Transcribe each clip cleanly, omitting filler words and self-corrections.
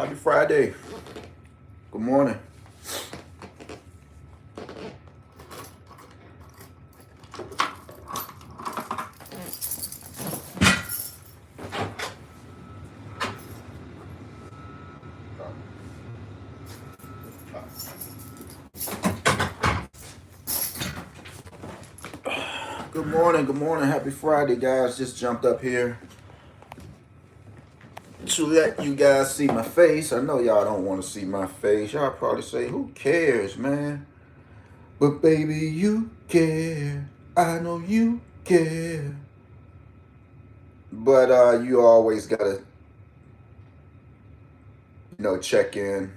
Happy Friday. Good morning. Good morning. Good morning. Happy Friday, guys. Just jumped up here to let you guys see my face. I know y'all don't want to see my face. Y'all probably say, who cares, man? But baby, you care. I know you care. But you always gotta, check in.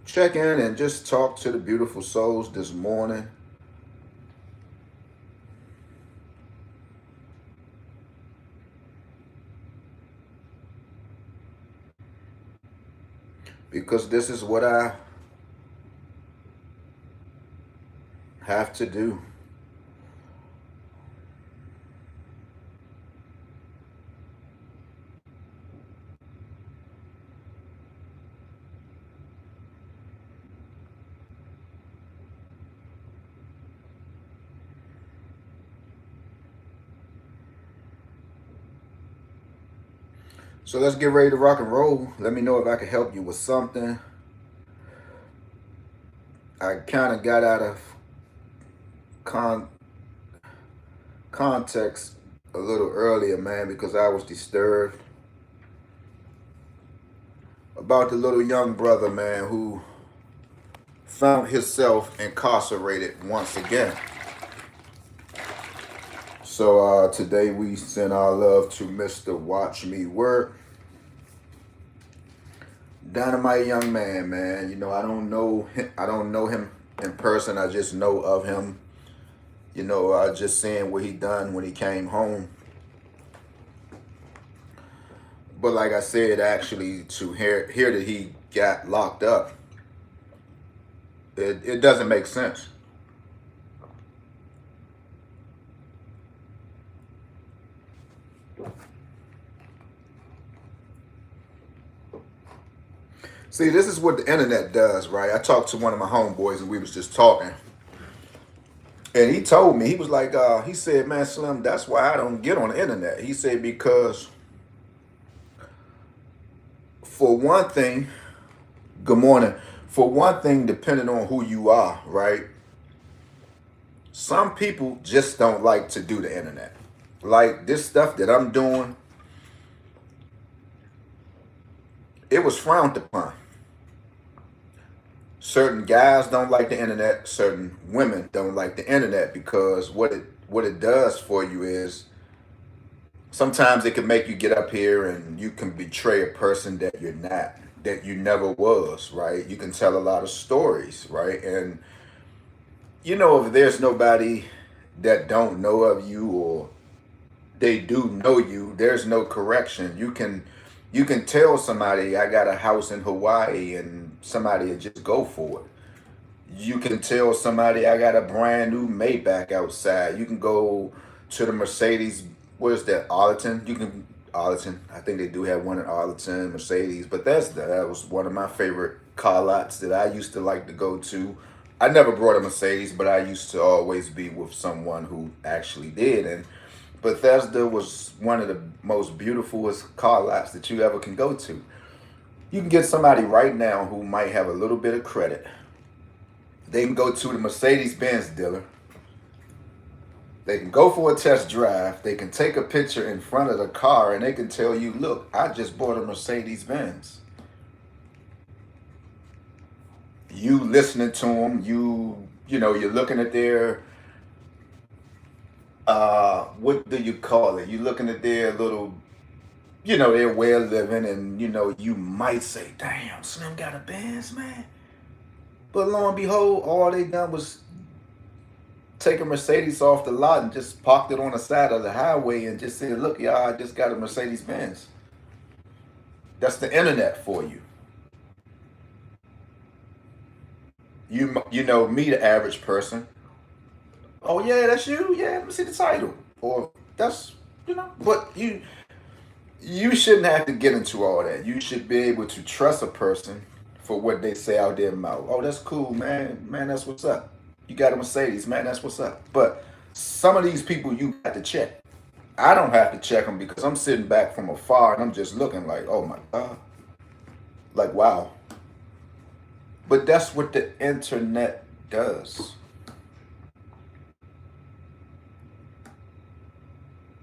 Check in and just talk to the beautiful souls this morning. Because this is what I have to do. So let's get ready to rock and roll. Let me know if I can help you with something. I kind of got out of con- context a little earlier, man, because I was disturbed about the little young brother, man, who found himself incarcerated once again. So today we send our love to Mr. Watch Me Work. Dynamite young man, man. I don't know him in person. I just know of him. Just seeing what he done when he came home. But like I said, actually, to hear that he got locked up, it doesn't make sense. See, this is what the internet does, right? I talked to one of my homeboys and we was just talking. And he told me, he was like, he said, man, Slim, that's why I don't get on the internet. He said, because for one thing, good morning. For one thing, depending on who you are, right? Some people just don't like to do the internet. Like this stuff that I'm doing, it was frowned upon. Certain guys don't like the internet, certain women don't like the internet because what it does for you is sometimes it can make you get up here and you can betray a person that you're not, that you never was, right? You can tell a lot of stories, right? And if there's nobody that don't know of you or they do know you, there's no correction. You can tell somebody I got a house in Hawaii and somebody will just go for it. You can tell somebody I got a brand new Maybach outside. You can go to the Mercedes. Where's that? Arlington. Arlington. I think they do have one in Arlington, Mercedes. But that was one of my favorite car lots that I used to like to go to. I never brought a Mercedes, but I used to always be with someone who actually did. And Bethesda was one of the most beautifulest car lots that you ever can go to. You can get somebody right now who might have a little bit of credit. They can go to the Mercedes Benz dealer. They can go for a test drive. They can take a picture in front of the car and they can tell you, look, I just bought a Mercedes Benz. You listening to them, you're looking at their, what do you call it? You're looking at their little, their way of living and, you might say, damn, Slim got a Benz, man. But lo and behold, all they done was take a Mercedes off the lot and just parked it on the side of the highway and just said, look, y'all, I just got a Mercedes Benz. That's the internet for you. You know me, the average person. Oh yeah, that's you. Yeah, let me see the title. Or that's but You shouldn't have to get into all that. You should be able to trust a person for what they say out their mouth. Oh, that's cool, man. Man, that's what's up. You got a Mercedes, man. That's what's up. But some of these people you got to check. I don't have to check them because I'm sitting back from afar and I'm just looking like, oh my God. Like, wow. But that's what the internet does.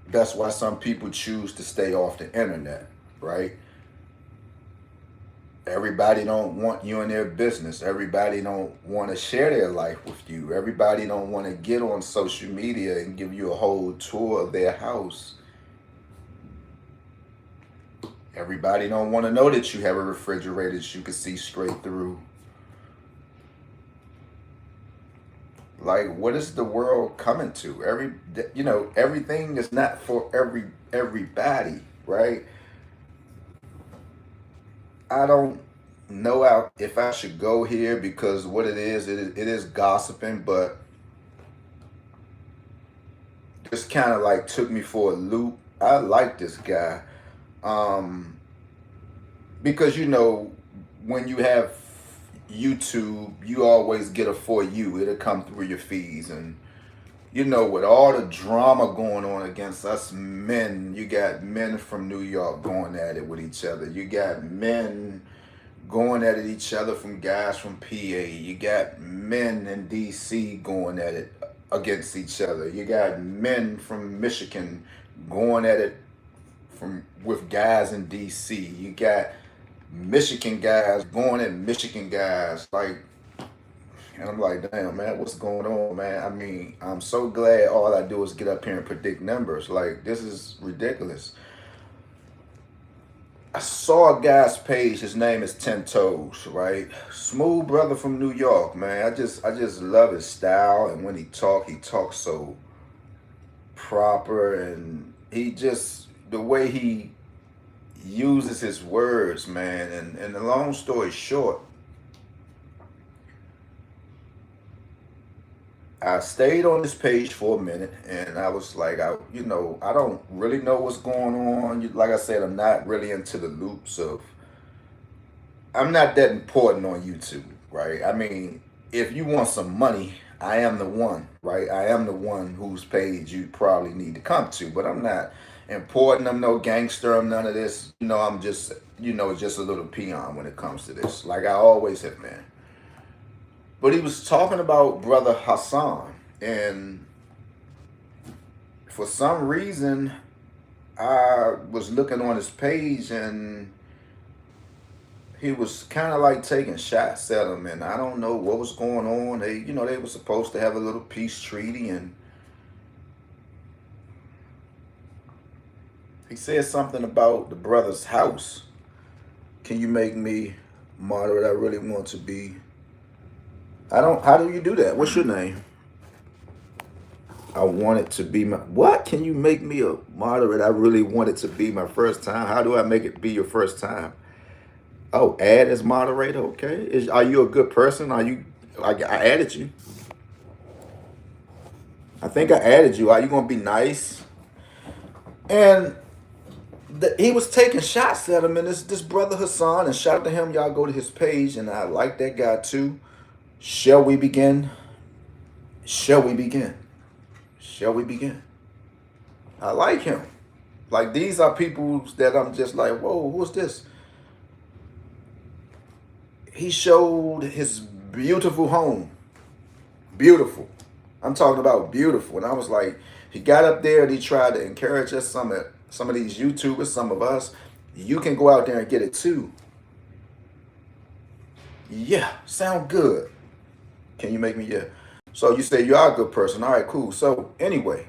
That's why some people choose to stay off the internet, right? Everybody don't want you in their business. Everybody don't want to share their life with you. Everybody don't want to get on social media and give you a whole tour of their house. Everybody don't want to know that you have a refrigerator that you can see straight through. Like, what is the world coming to? Everything is not for everybody, right? I don't know if I should go here because what it is gossiping, but this kind of like took me for a loop. I like this guy. Um, because when you have YouTube, you always get a for you. It'll come through your feeds, and with all the drama going on against us men, you got men from New York going at it with each other. You got men going at it each other from guys from PA. You got men in DC going at it against each other. You got men from Michigan going at it from with guys in DC. You got Michigan guys going at Michigan guys. Like, and I'm like, damn, man, what's going on, man? I mean, I'm so glad all I do is get up here and predict numbers. Like, this is ridiculous. I saw a guy's page. His name is Ten Toes, right? Smooth brother from New York, man. I just love his style, and when he talks so proper, and the way he uses his words, man. And the long story short, I stayed on this page for a minute, and I was like, I don't really know what's going on. Like I said, I'm not really into the loops of. I'm not that important on YouTube, right? I mean, if you want some money, I am the one, right? I am the one whose page you probably need to come to, but I'm not important. I'm no gangster. I'm none of this. I'm just a little peon when it comes to this, like I always have been. But he was talking about Brother Hassan, and for some reason, I was looking on his page, and he was kind of like taking shots at him, and I don't know what was going on. They were supposed to have a little peace treaty, and he said something about the brother's house. Can you make me moderate? I really want to be. I don't. How do you do that? What's your name? I want it to be my. What? Can you make me a moderate? I really want it to be my first time. How do I make it be your first time? Oh, add as moderator. Okay. Are you a good person? Are you? I added you. I think I added you. Are you gonna be nice? And he was taking shots at him, and this brother Hassan, and shout out to him. Y'all go to his page, and I like that guy too. Shall we begin? Shall we begin? Shall we begin? I like him. Like, these are people that I'm just like, whoa, who's this? He showed his beautiful home. Beautiful. I'm talking about beautiful. And I was like, he got up there and he tried to encourage us, some of these YouTubers, some of us. You can go out there and get it too. Yeah, sound good. Can you make me? Yeah. So you say you are a good person. All right, cool. So anyway,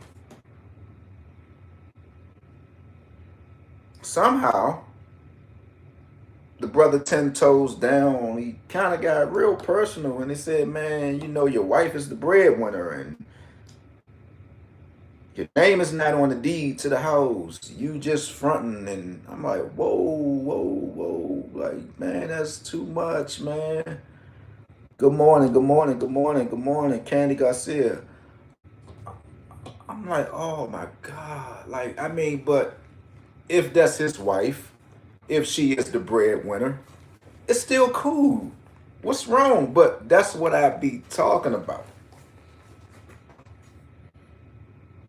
somehow the brother 10 toes down, he kind of got real personal, and he said, man, your wife is the breadwinner, and your name is not on the deed to the house. You just fronting. And I'm like, whoa, whoa, whoa. Like, man, that's too much, man. Good morning, good morning, good morning, good morning, Candy Garcia. I'm like, oh my God. Like, I mean, but if that's his wife, if she is the breadwinner, it's still cool. What's wrong? But that's what I be talking about.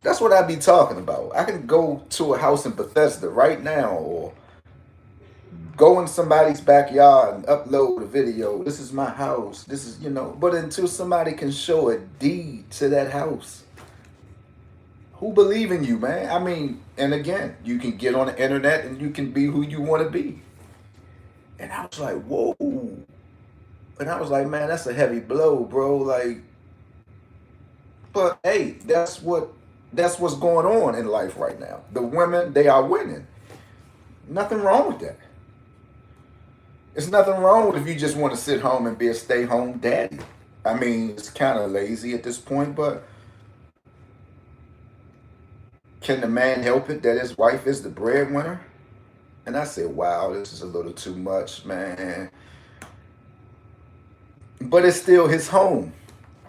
That's what I be talking about. I can go to a house in Bethesda right now, or go in somebody's backyard and upload a video. This is my house. This is, but until somebody can show a deed to that house, who believe in you, man? I mean, and again, you can get on the internet and you can be who you want to be. And I was like, whoa. And I was like, man, that's a heavy blow, bro. Like, but hey, that's what's going on in life right now. The women, they are winning. Nothing wrong with that. There's nothing wrong with if you just want to sit home and be a stay-home daddy. I mean, it's kind of lazy at this point, but can the man help it that his wife is the breadwinner? And I said, wow, this is a little too much, man. But it's still his home.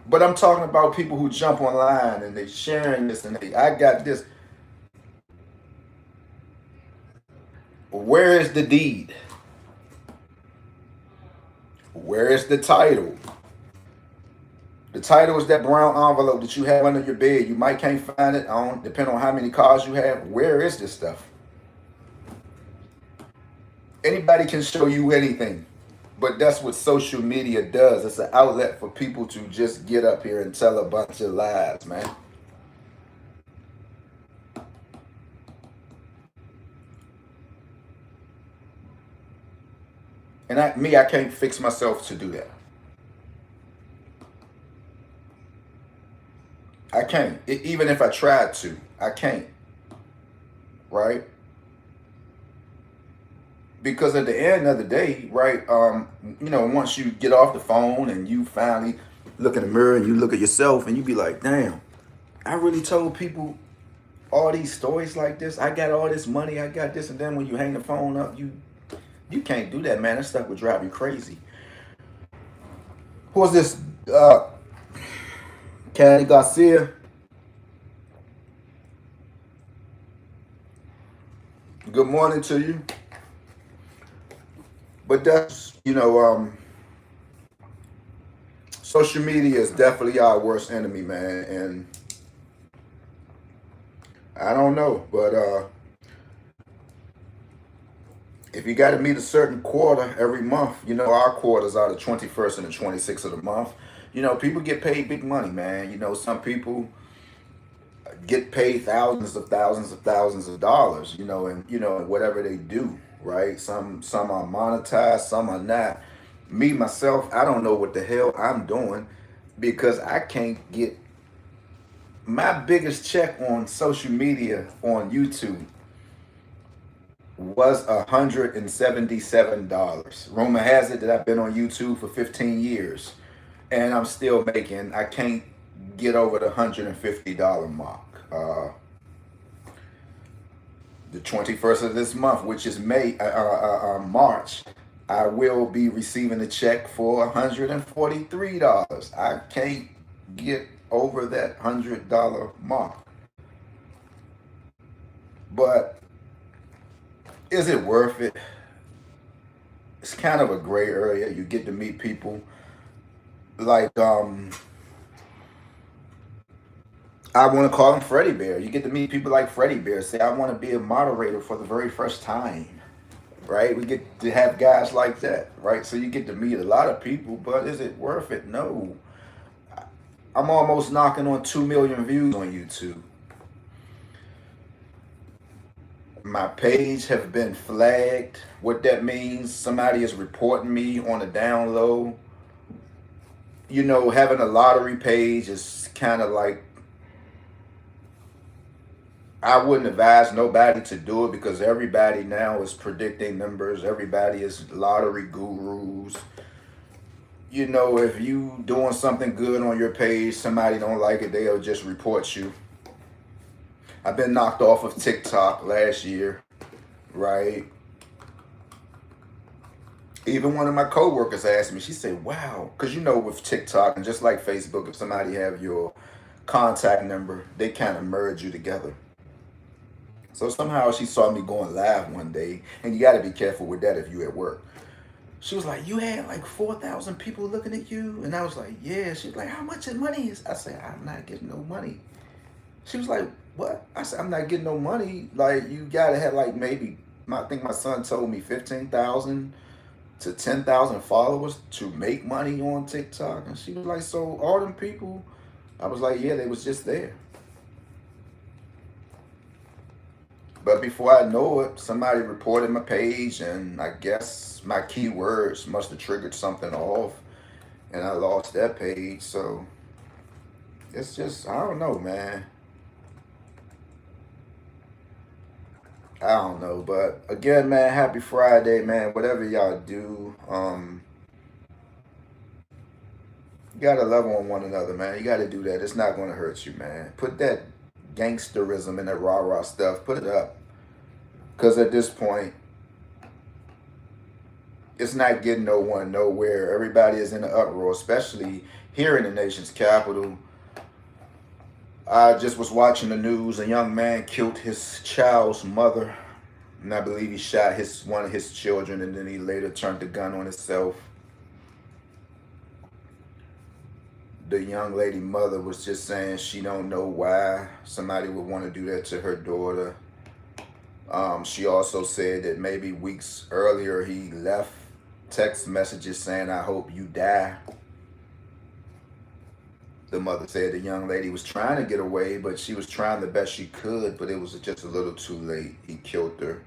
But I'm talking about people who jump online and they sharing this and I got this. Where is the deed? Where is the title? The title is that brown envelope that you have under your bed. You might can't find it on, depending on how many cars you have. Where is this stuff? Anybody can show you anything. But that's what social media does. It's an outlet for people to just get up here and tell a bunch of lies, man. And I can't fix myself to do that. I can't. Even if I tried to, I can't. Right? Because at the end of the day, right, once you get off the phone and you finally look in the mirror and you look at yourself and you be like, damn, I really told people all these stories like this. I got all this money, I got this, and then when you hang the phone up, you can't do that, man. That stuff would drive you crazy. Who's this? Caddy Garcia. Good morning to you. But that's, social media is definitely our worst enemy, man. And I don't know, but if you got to meet a certain quarter every month, our quarters are the 21st and the 26th of the month. People get paid big money, man. Some people get paid thousands of dollars, and whatever they do, right? Some are monetized, some are not. Me myself, I don't know what the hell I'm doing because I can't get my biggest check on social media on YouTube was $177. Rumor has it that I've been on YouTube for 15 years and I'm still making, I can't get over the $150 mark. The 21st of this month, which is March, I will be receiving a check for $143. I can't get over that $100 mark. But is it worth it? It's kind of a gray area. You get to meet people like I want to call him Freddie Bear. You get to meet people like Freddie Bear. Say, I want to be a moderator for the very first time, right? We get to have guys like that, right? So you get to meet a lot of people, but is it worth it? No. I'm almost knocking on 2 million views on YouTube. My page have been flagged. What that means, somebody is reporting me on a down low. Having a lottery page is kind of like, I wouldn't advise nobody to do it because everybody now is predicting numbers. Everybody is lottery gurus. If you doing something good on your page, somebody don't like it, they'll just report you. I've been knocked off of TikTok last year, right? Even one of my coworkers asked me, she said, wow, because with TikTok and just like Facebook, if somebody have your contact number, they kind of merge you together. So somehow she saw me going live one day, and you got to be careful with that if you at work. She was like, "You had like 4,000 people looking at you," and I was like, "Yeah." She was like, "How much money is?" I said, "I'm not getting no money." She was like, "What?" I said, "I'm not getting no money. Like you gotta have like maybe I think my son told me 15,000 to 10,000 followers to make money on TikTok." And she was like, "So all them people?" I was like, "Yeah, they was just there." But before I know it, somebody reported my page, and I guess my keywords must have triggered something off, and I lost that page. So it's just, I don't know, man. I don't know. But again, man, happy Friday, man. Whatever y'all do, you gotta love on one another, man. You gotta do that. It's not gonna hurt you, man. Put that gangsterism and that rah rah stuff, put it up. Because at this point, it's not getting no one nowhere. Everybody is in an uproar, especially here in the nation's capital. I just was watching the news. A young man killed his child's mother, and I believe he shot his one of his children, and then he later turned the gun on himself. The young lady mother was just saying she don't know why somebody would want to do that to her daughter. She also said that maybe weeks earlier he left text messages saying, "I hope you die." The mother said the young lady was trying to get away, but she was trying the best she could, but it was just a little too late. He killed her.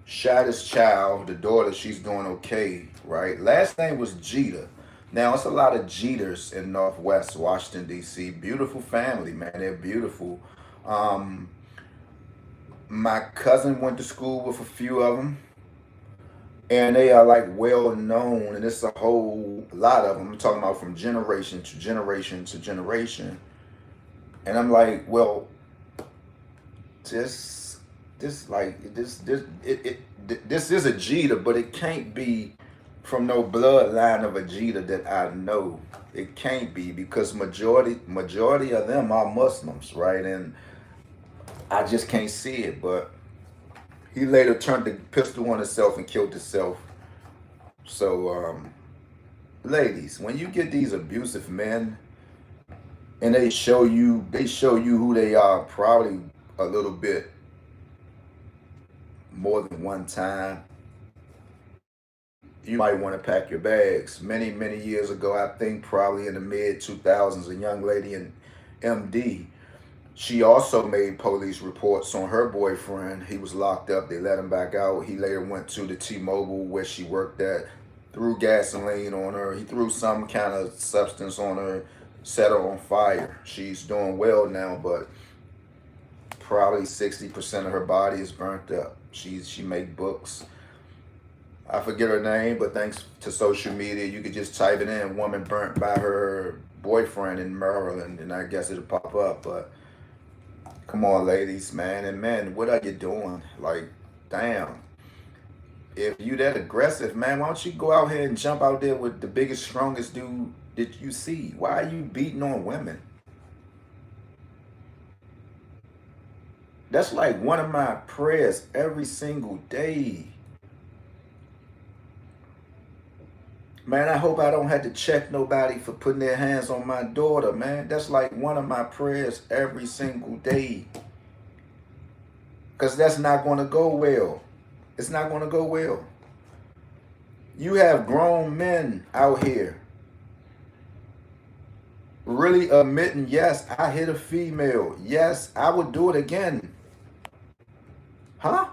Shot his child, the daughter, she's doing okay, right? Last name was Jeter. Now, it's a lot of Jeters in Northwest Washington, D.C. Beautiful family, man. They're beautiful. Um, my cousin went to school with a few of them, and they are like well known, and it's a whole lot of them. I'm talking about from generation to generation to generation. And I'm like, well, this, this is a Jeter, but it can't be from no bloodline of a Jeter that I know. It can't be because majority of them are Muslims, right? And I just can't see it. But he later turned the pistol on himself and killed himself. So, ladies, when you get these abusive men and they show you who they are, probably a little bit more than one time, you might want to pack your bags. Many years ago, I think probably in the mid 2000s, a young lady in MD, she also made police reports on her boyfriend. He was locked up. They let him back out. He later went to the T-Mobile where she worked at, threw gasoline on her. He threw some kind of substance on her, set her on fire. She's doing well now, but probably 60% of her body is burnt up. She make books. I forget her name, but thanks to social media, you could just type it in, "woman burnt by her boyfriend in Maryland," and I guess it'll pop up. But come on, ladies, man, and men, what are you doing? Like, damn. If you that aggressive, man, why don't you go out here and jump out there with the biggest, strongest dude that you see? Why are you beating on women? That's like one of my prayers every single day. Man, I hope I don't have to check nobody for putting their hands on my daughter, man. That's like one of my prayers every single day. Because that's not going to go well. It's not going to go well. You have grown men out here really admitting, yes, I hit a female. Yes, I would do it again. Huh?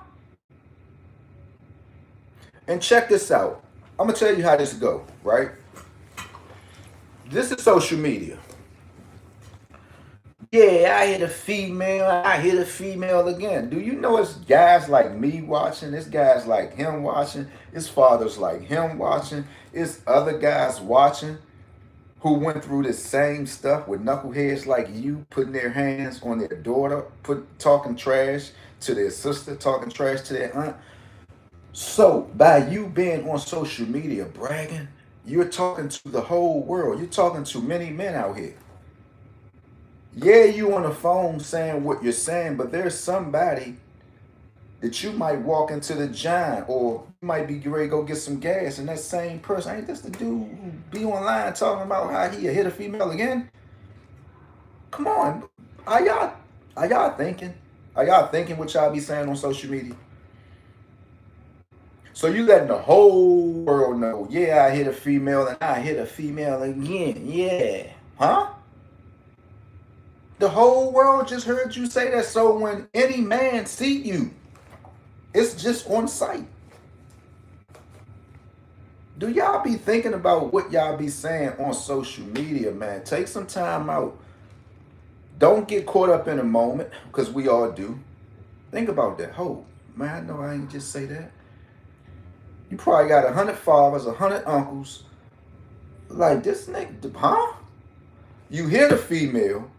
And check this out. I'm going to tell you how this go, right? This is social media. Yeah, I hit a female. I hit a female again. Do you know it's guys like me watching? It's guys like him watching. It's fathers like him watching. It's other guys watching who went through the same stuff with knuckleheads like you, putting their hands on their daughter, talking trash to their sister, talking trash to their aunt. So by you being on social media bragging, you're talking to the whole world. You're talking to many men out here. Yeah, you on the phone saying what you're saying, but there's somebody that you might walk into the giant, or you might be ready to go get some gas, and that same person, ain't this the dude who be online talking about how he hit a female again? Come on, are y'all are y'all thinking? Are y'all thinking what y'all be saying on social media? So you letting the whole world know, yeah, I hit a female and I hit a female again. Yeah. Huh? The whole world just heard you say that. So when any man see you, it's just on sight. Do y'all be thinking about what y'all be saying on social media, man? Take some time out. Don't get caught up in a moment, because we all do. Think about that. Oh, man, I know I ain't just say that. You probably got 100 fathers, 100 uncles. Like, this nigga, huh? You hit a female.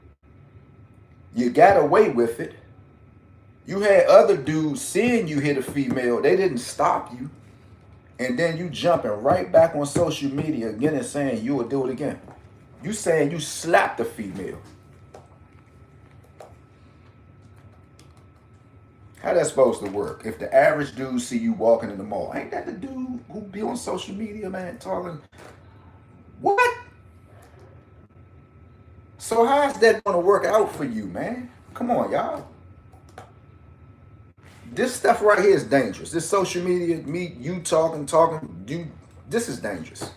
You got away with it. You had other dudes seeing you hit a female. They didn't stop you. And then you jumping right back on social media again and saying you will do it again. You saying you slapped a female. How that supposed to work? If the average dude see you walking in the mall, ain't that the dude who be on social media, man, talking? What? So how's that gonna work out for you, man? Come on, y'all. This stuff right here is dangerous. This social media, you talking, this is dangerous.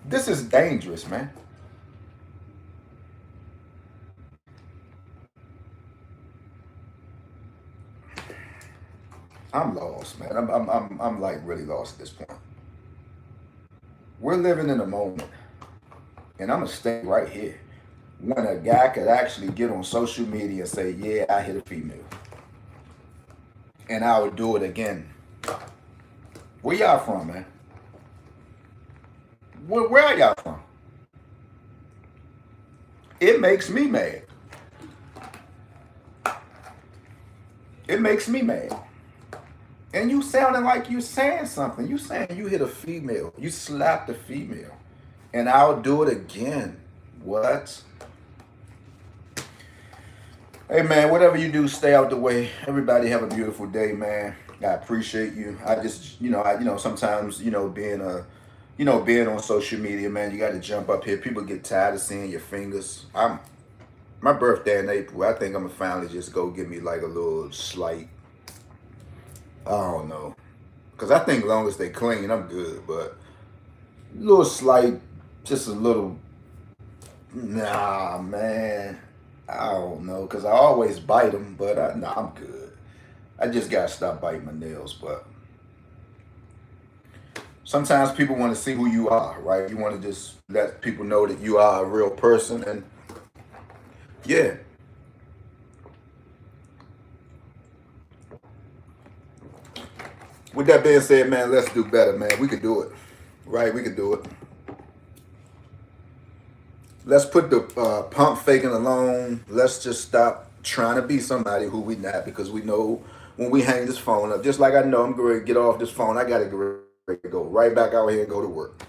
This is dangerous, man. I'm lost, man. I'm like really lost at this point. We're living in a moment, and I'm gonna stay right here. When a guy could actually get on social media and say, "Yeah, I hit a female," and I would do it again. Where y'all from, man? Where are y'all from? It makes me mad. It makes me mad. And you sounding like you saying something. You saying you hit a female. You slapped a female. And I'll do it again. What? Hey, man, whatever you do, stay out the way. Everybody have a beautiful day, man. I appreciate you. I just, sometimes, being on social media, man, you got to jump up here. People get tired of seeing your fingers. My birthday in April. I think I'm gonna finally just go give me like a little slight. I don't know, cause I think as long as they clean, I'm good. But a little slight, just a little. Nah, man. I don't know, cause I always bite them, but I'm good. I just gotta stop biting my nails. But sometimes people want to see who you are, right? You want to just let people know that you are a real person, and yeah. With that being said, man, let's do better, man. We could do it, right? We could do it. Let's put the pump faking alone. Let's just stop trying to be somebody who we not, because we know when we hang this phone up, just like I know I'm going to get off this phone, I got to go right back out here and go to work.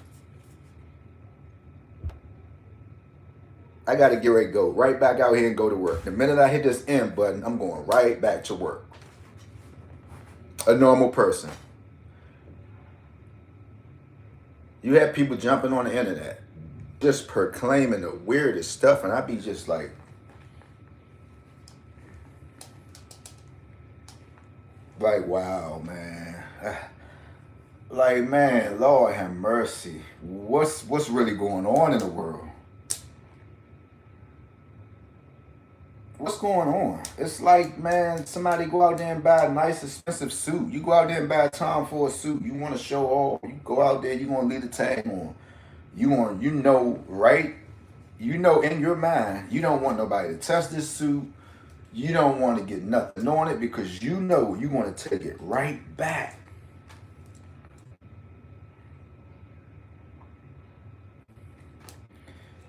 I got to get ready to go right back out here and go to work. The minute I hit this end button, I'm going right back to work. A normal person. You have people jumping on the internet, just proclaiming the weirdest stuff, and I be just like, wow, man. Like, man, Lord have mercy. What's really going on in the world? What's going on? It's like, man, somebody go out there and buy a nice expensive suit. You go out there and buy a Tom Ford suit. You want to show off. You go out there, you want to leave the tag on. Right? In your mind, you don't want nobody to touch this suit. You don't want to get nothing on it, because you want to take it right back.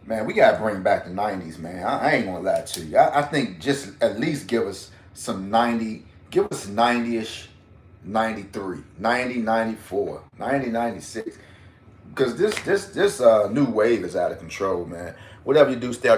Man, we got to bring back the 90s, man. I ain't going to lie to you. I think just at least give us some 90, give us 90-ish, 93, 90, 94, 90, 96. Because this new wave is out of control, man. Whatever you do, stay out of the